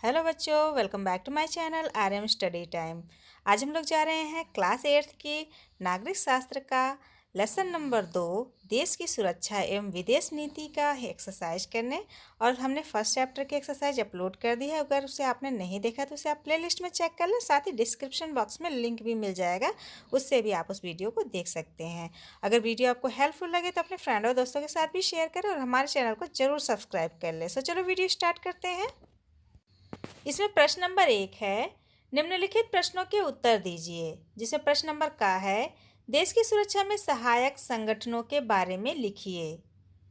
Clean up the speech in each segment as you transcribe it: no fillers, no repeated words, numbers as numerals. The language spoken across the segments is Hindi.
हेलो बच्चों, welcome back to my channel RM study time. आज हम लोग जा रहे हैं क्लास 8th की नागरिक शास्त्र का लेसन नंबर 2 देश की सुरक्षा एवं विदेश नीति का एक्सरसाइज करने। और हमने फर्स्ट चैप्टर की एक्सरसाइज अपलोड कर दी है। अगर उसे आपने नहीं देखा तो उसे आप प्लेलिस्ट में चेक कर लें। साथ ही डिस्क्रिप्शन बॉक्स में लिंक भी मिल जाएगा, उससे भी आप उस वीडियो को देख सकते हैं। अगर वीडियो आपको हेल्पफुल लगे तो अपने फ्रेंड और दोस्तों के साथ भी शेयर करें और हमारे चैनल को जरूर सब्सक्राइब कर लें। सो चलो वीडियो स्टार्ट करते हैं। इसमें प्रश्न नंबर 1 है, निम्नलिखित प्रश्नों के उत्तर दीजिए। जिसमें प्रश्न नंबर का है, देश की सुरक्षा में सहायक संगठनों के बारे में लिखिए।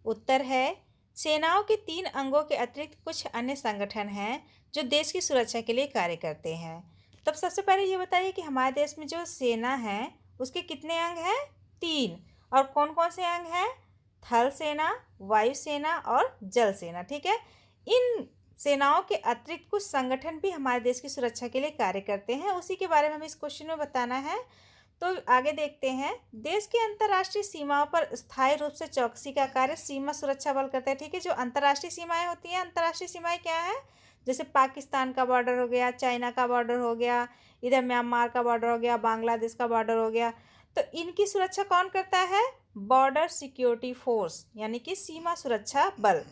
उत्तर है, सेनाओं के 3 अंगों के अतिरिक्त कुछ अन्य संगठन हैं जो देश की सुरक्षा के लिए कार्य करते हैं। तब सबसे पहले ये बताइए कि हमारे देश में जो सेना है उसके कितने अंग हैं? 3। और कौन कौन से अंग हैं? थल सेना, वायु सेना और जल सेना। ठीक है, इन सेनाओं के अतिरिक्त कुछ संगठन भी हमारे देश की सुरक्षा के लिए कार्य करते हैं, उसी के बारे में हमें इस क्वेश्चन में बताना है। तो आगे देखते हैं। देश की अंतर्राष्ट्रीय सीमाओं पर स्थायी रूप से चौकसी का कार्य सीमा सुरक्षा बल करते हैं। ठीक है, जो अंतर्राष्ट्रीय सीमाएं होती हैं, अंतर्राष्ट्रीय सीमाएं क्या है? जैसे पाकिस्तान का बॉर्डर हो गया, चाइना का बॉर्डर हो गया, इधर म्यांमार का बॉर्डर हो गया, बांग्लादेश का बॉर्डर हो गया। तो इनकी सुरक्षा कौन करता है? बॉर्डर सिक्योरिटी फोर्स यानी कि सीमा सुरक्षा बल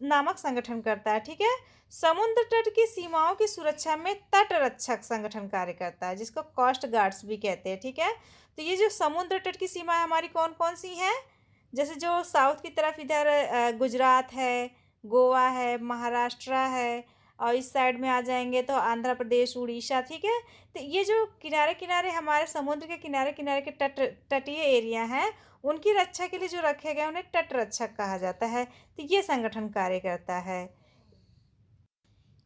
नामक संगठन करता है। ठीक है, समुद्र तट की सीमाओं की सुरक्षा में तट रक्षक संगठन कार्य करता है, जिसको कोस्ट गार्ड्स भी कहते हैं। ठीक है, तो ये जो समुद्र तट की सीमाएं हमारी कौन कौन सी हैं? जैसे जो साउथ की तरफ इधर गुजरात है, गोवा है, महाराष्ट्र है, और इस साइड में आ जाएंगे तो आंध्र प्रदेश, उड़ीसा। ठीक है, तो ये जो किनारे किनारे हमारे समुद्र के किनारे किनारे के तटीय एरिया हैं, उनकी रक्षा के लिए जो रखे गए उन्हें तट रक्षक कहा जाता है। तो ये संगठन कार्य करता है।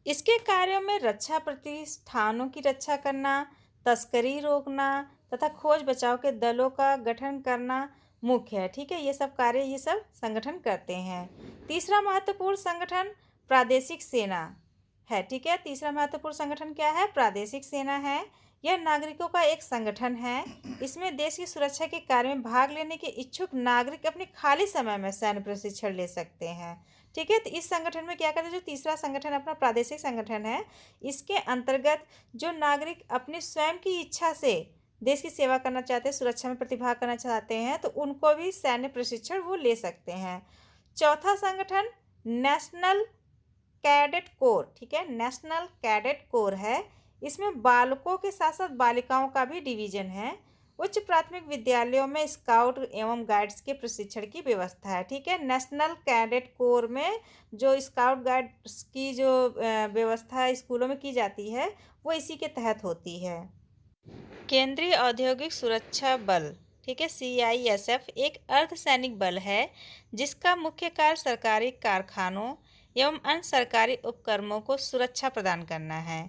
इसके कार्यों में रक्षा प्रतिष्ठानों की रक्षा करना, तस्करी रोकना तथा खोज बचाव के दलों का गठन करना मुख्य है। ठीक है, ये सब कार्य ये सब संगठन करते हैं। तीसरा महत्वपूर्ण संगठन प्रादेशिक सेना है। ठीक है, तीसरा महत्वपूर्ण संगठन क्या है? प्रादेशिक सेना है। यह नागरिकों का एक संगठन है। इसमें देश की सुरक्षा के कार्य में भाग लेने के इच्छुक नागरिक अपने खाली समय में सैन्य प्रशिक्षण ले सकते हैं। ठीक है, तो इस संगठन में क्या करते हैं? जो तीसरा संगठन अपना प्रादेशिक संगठन है, इसके अंतर्गत जो नागरिक अपनी स्वयं की इच्छा से देश की सेवा करना चाहते हैं, सुरक्षा में प्रतिभाग करना चाहते हैं, तो उनको भी सैन्य प्रशिक्षण वो ले सकते हैं। चौथा संगठन नेशनल कैडेट कोर। ठीक है, नेशनल कैडेट कोर है। इसमें बालकों के साथ साथ बालिकाओं का भी डिवीजन है। उच्च प्राथमिक विद्यालयों में स्काउट एवं गाइड्स के प्रशिक्षण की व्यवस्था है। ठीक है, नेशनल कैडेट कोर में जो स्काउट गाइड्स की जो व्यवस्था स्कूलों में की जाती है, वो इसी के तहत होती है। केंद्रीय औद्योगिक सुरक्षा बल, ठीक है, CISF एक अर्धसैनिक बल है जिसका मुख्य कार्य सरकारी कारखानों एवं अन्य सरकारी उपक्रमों को सुरक्षा प्रदान करना है।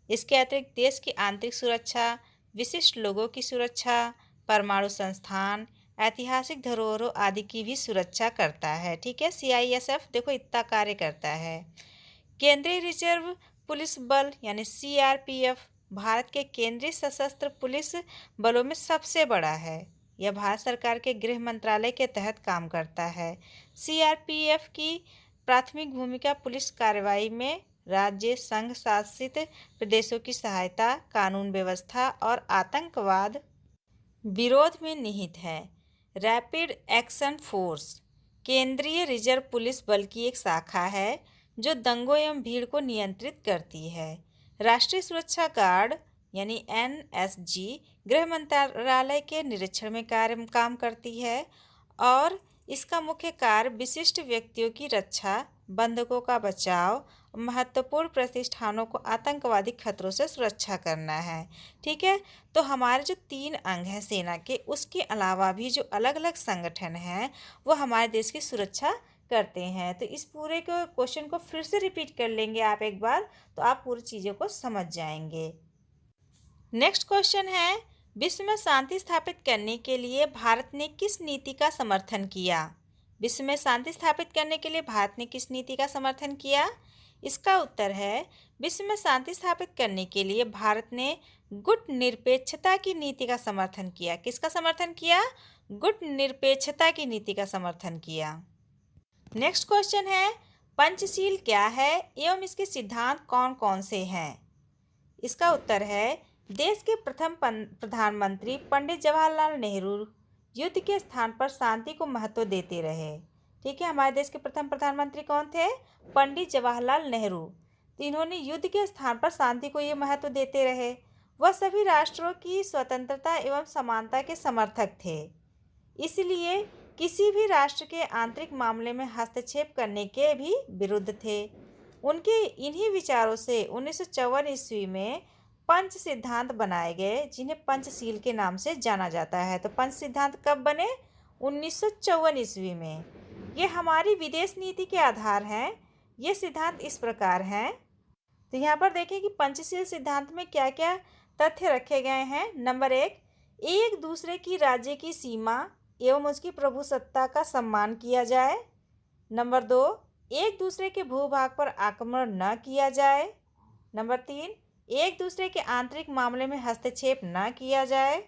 इसके अतिरिक्त देश की आंतरिक सुरक्षा, विशिष्ट लोगों की सुरक्षा, परमाणु संस्थान, ऐतिहासिक धरोहरों आदि की भी सुरक्षा करता है। ठीक है, CISF देखो इतना कार्य करता है। केंद्रीय रिजर्व पुलिस बल यानी CRPF भारत के केंद्रीय सशस्त्र पुलिस बलों में सबसे बड़ा है। यह भारत सरकार के गृह मंत्रालय के तहत काम करता है। CRPF की प्राथमिक भूमिका पुलिस कार्रवाई में राज्य संघ शासित प्रदेशों की सहायता, कानून व्यवस्था और आतंकवाद विरोध में निहित है। रैपिड एक्शन फोर्स केंद्रीय रिजर्व पुलिस बल की एक शाखा है जो दंगों एवं भीड़ को नियंत्रित करती है। राष्ट्रीय सुरक्षा गार्ड यानी NSG गृह मंत्रालय के निरीक्षण में काम करती है और इसका मुख्य कार्य विशिष्ट व्यक्तियों की रक्षा, बंधकों का बचाव, महत्वपूर्ण प्रतिष्ठानों को आतंकवादी खतरों से सुरक्षा करना है। ठीक है, तो हमारे जो 3 अंग हैं सेना के, उसके अलावा भी जो अलग अलग संगठन हैं वो हमारे देश की सुरक्षा करते हैं। तो इस पूरे को क्वेश्चन को फिर से रिपीट कर लेंगे आप एक बार, तो आप पूरी चीज़ों को समझ जाएंगे। नेक्स्ट क्वेश्चन है, विश्व में शांति स्थापित करने के लिए भारत ने किस नीति का समर्थन किया? विश्व में शांति स्थापित करने के लिए भारत ने किस नीति का समर्थन किया? इसका उत्तर है, विश्व में शांति स्थापित करने के लिए भारत ने गुट निरपेक्षता की नीति का समर्थन किया। किसका समर्थन किया? गुट निरपेक्षता की नीति का समर्थन किया। नेक्स्ट क्वेश्चन है, पंचशील क्या है एवं इसके सिद्धांत कौन कौन से हैं? इसका उत्तर है देश के प्रथम प्रधानमंत्री पंडित जवाहरलाल नेहरू युद्ध के स्थान पर शांति को महत्व देते रहे। ठीक है, हमारे देश के प्रथम प्रधानमंत्री कौन थे? पंडित जवाहरलाल नेहरू। तो इन्होंने युद्ध के स्थान पर शांति को ये महत्व देते रहे। वह सभी राष्ट्रों की स्वतंत्रता एवं समानता के समर्थक थे, इसलिए किसी भी राष्ट्र के आंतरिक मामले में हस्तक्षेप करने के भी विरुद्ध थे। उनके इन्हीं विचारों से 1954 ईस्वी में पंच सिद्धांत बनाए गए, जिन्हें पंचशील के नाम से जाना जाता है। तो पंच सिद्धांत कब बने? 1954 ईस्वी में। ये हमारी विदेश नीति के आधार हैं। ये सिद्धांत इस प्रकार हैं। तो यहाँ पर देखें कि पंचशील सिद्धांत में क्या क्या तथ्य रखे गए हैं। नंबर 1, एक दूसरे की राज्य की सीमा एवं उसकी प्रभुसत्ता का सम्मान किया जाए। नंबर 2, एक दूसरे के भूभाग पर आक्रमण न किया जाए। नंबर 3, एक दूसरे के आंतरिक मामले में हस्तक्षेप न किया जाए।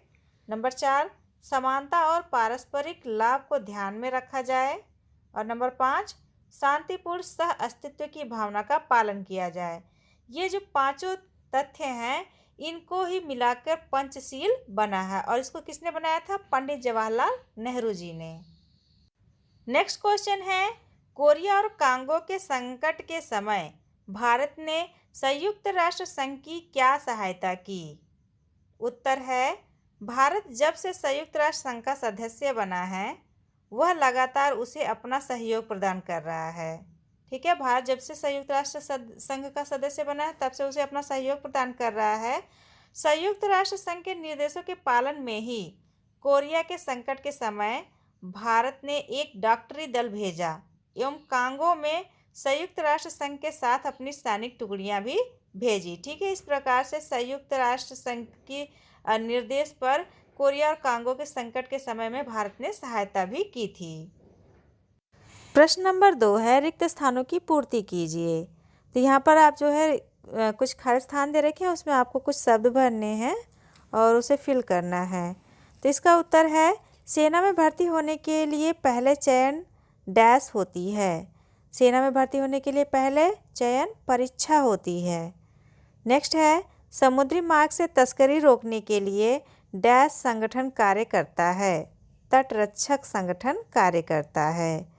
नंबर 4, समानता और पारस्परिक लाभ को ध्यान में रखा जाए। और नंबर 5, शांतिपूर्ण सह अस्तित्व की भावना का पालन किया जाए। ये जो पांचों तथ्य हैं, इनको ही मिलाकर पंचशील बना है। और इसको किसने बनाया था? पंडित जवाहरलाल नेहरू जी ने। नेक्स्ट क्वेश्चन है, कोरिया और कांगो के संकट के समय भारत ने संयुक्त राष्ट्र संघ की क्या सहायता की? उत्तर है, भारत जब से संयुक्त राष्ट्र संघ का सदस्य बना है, वह लगातार उसे अपना सहयोग प्रदान कर रहा है। ठीक है, भारत जब से संयुक्त राष्ट्र संघ का सदस्य बना है, तब से उसे अपना सहयोग प्रदान कर रहा है। संयुक्त राष्ट्र संघ के निर्देशों के पालन में ही कोरिया के संकट के समय भारत ने एक डॉक्टरी दल भेजा एवं कांगो में संयुक्त राष्ट्र संघ के साथ अपनी सैनिक टुकड़ियां भी भेजी। ठीक है, इस प्रकार से संयुक्त राष्ट्र संघ की निर्देश पर कोरिया और कांगो के संकट के समय में भारत ने सहायता भी की थी। प्रश्न नंबर 2 है, रिक्त स्थानों की पूर्ति कीजिए। तो यहाँ पर आप जो है कुछ खाली स्थान दे रखे हैं, उसमें आपको कुछ शब्द भरने हैं और उसे फिल करना है। तो इसका उत्तर है, सेना में भर्ती होने के लिए पहले चयन डैश होती है। सेना में भर्ती होने के लिए पहले चयन परीक्षा होती है। नेक्स्ट है, समुद्री मार्ग से तस्करी रोकने के लिए डैश संगठन कार्य करता है। तटरक्षक संगठन कार्य करता है।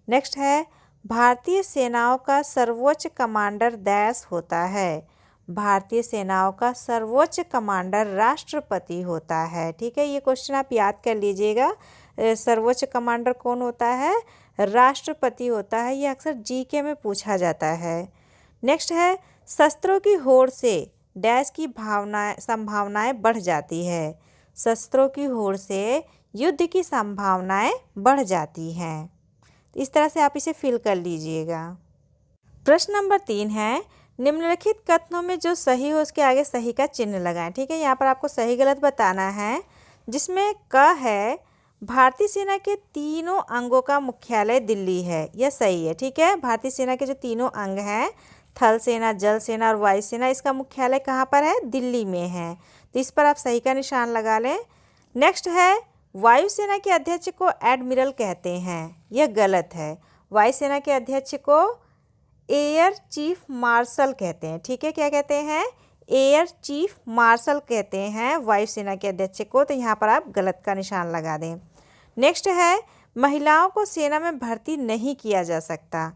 नेक्स्ट है, भारतीय सेनाओं का सर्वोच्च कमांडर डैश होता है। भारतीय सेनाओं का सर्वोच्च कमांडर राष्ट्रपति होता है। ठीक है, ये क्वेश्चन आप याद कर लीजिएगा। सर्वोच्च कमांडर कौन होता है? राष्ट्रपति होता है। ये अक्सर जीके में पूछा जाता है। नेक्स्ट है, शस्त्रों की होड़ से डैश की संभावनाएं बढ़ जाती है। शस्त्रों की होड़ से युद्ध की संभावनाएं बढ़ जाती हैं। इस तरह से आप इसे फिल कर लीजिएगा। प्रश्न नंबर 3 है, निम्नलिखित कथनों में जो सही हो उसके आगे सही का चिन्ह लगाएं। ठीक है, यहाँ पर आपको सही गलत बताना है। जिसमें क है, भारतीय सेना के तीनों अंगों का मुख्यालय दिल्ली है। यह सही है। ठीक है, भारतीय सेना के जो तीनों अंग हैं, थल सेना, जल सेना और वायु सेना, इसका मुख्यालय कहाँ पर है? दिल्ली में है। तो इस पर आप सही का निशान लगा लें। नेक्स्ट है, वायुसेना के अध्यक्ष को एडमिरल कहते हैं। यह गलत है। वायुसेना के अध्यक्ष को एयर चीफ मार्शल कहते हैं। ठीक है, क्या कहते हैं? एयर चीफ मार्शल कहते हैं वायुसेना के अध्यक्ष को। तो यहाँ पर आप गलत का निशान लगा दें। नेक्स्ट है, महिलाओं को सेना में भर्ती नहीं किया जा सकता।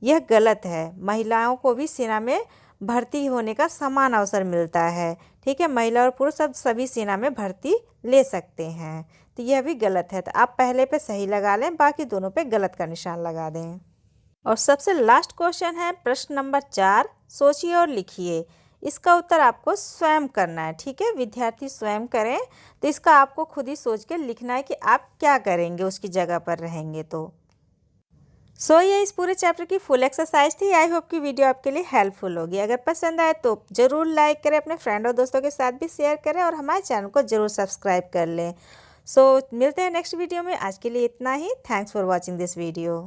यह गलत है। महिलाओं को भी सेना में भर्ती होने का समान अवसर मिलता है। ठीक है, महिला और पुरुष सब सभी सेना में भर्ती ले सकते हैं। तो यह भी गलत है। तो आप पहले पे सही लगा लें, बाकी दोनों पे गलत का निशान लगा दें। और सबसे लास्ट क्वेश्चन है प्रश्न नंबर 4, सोचिए और लिखिए। इसका उत्तर आपको स्वयं करना है। ठीक है, विद्यार्थी स्वयं करें। तो इसका आपको खुद ही सोच के लिखना है कि आप क्या करेंगे उसकी जगह पर रहेंगे तो। ये इस पूरे चैप्टर की फुल एक्सरसाइज थी। आई होप कि वीडियो आपके लिए हेल्पफुल होगी। अगर पसंद आए तो ज़रूर लाइक करें, अपने फ्रेंड और दोस्तों के साथ भी शेयर करें और हमारे चैनल को ज़रूर सब्सक्राइब कर लें। मिलते हैं नेक्स्ट वीडियो में। आज के लिए इतना ही। Thanks for watching this video.